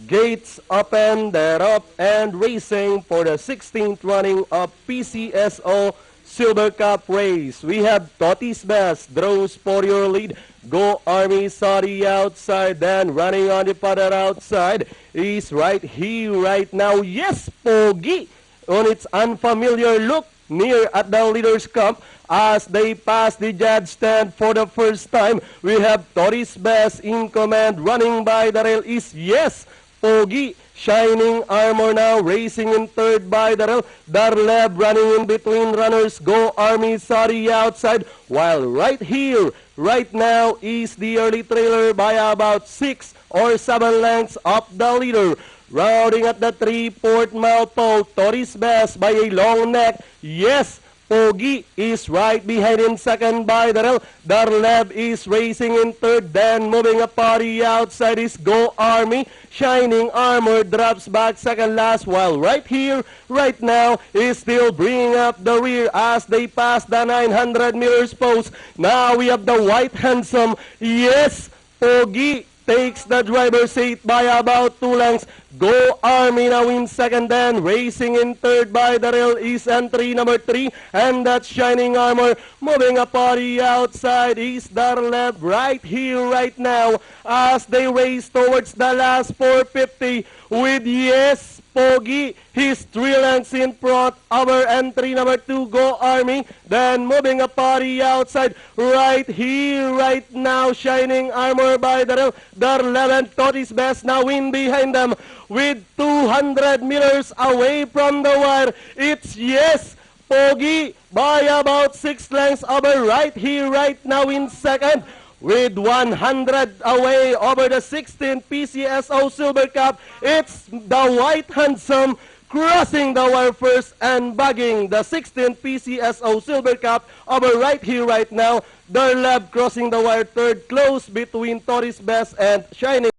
Gates open, they're up and racing for the 16th running of PCSO Silver Cup race. We have Totis Best, draws for your lead. Go Army Saudi outside, then running on the further outside is right here right now. Yes, Pogi on its unfamiliar look near at the leader's camp as they pass the judge stand for the first time. We have Totis Best in command, running by the rail is yes, Pogi. Shining Armor now racing in third by the rail. Darleb running in between runners. Go Army Saudi outside. While right here, right now is the early trailer by about 6 or 7 lengths up the leader. Rounding at the 3/4 mile pole, Totis Best by a long neck. Yes, Pogi is right behind in second by the rail. Darleb is racing in third. Then moving a party outside is Go Army. Shining Armor drops back second last, while right here, right now, is still bringing up the rear as they pass the 900 meters post. Now we have the White Handsome. Yes, Pogi takes the driver's seat by about 2 lengths. Go Army now in second, then racing in third by the rail is entry number 3, and that's Shining Armor. Moving a party outside is Darleb right here, right now, as they race towards the last 450 with yes, Pogi. He's 3 lengths in front. Our entry number 2, Go Army. Then moving a party outside right here, right now, Shining Armor by the rail. Darleb and Totis Best now in behind them with 200 meters away from the wire. It's yes, Pogi by about 6 lengths over right here, right now in second. With 100 away over the 16th PCSO Silver Cup, it's the White Handsome crossing the wire first and bagging the 16th PCSO Silver Cup over right here, right now. Darleb crossing the wire third, close between Totis Best and Shining.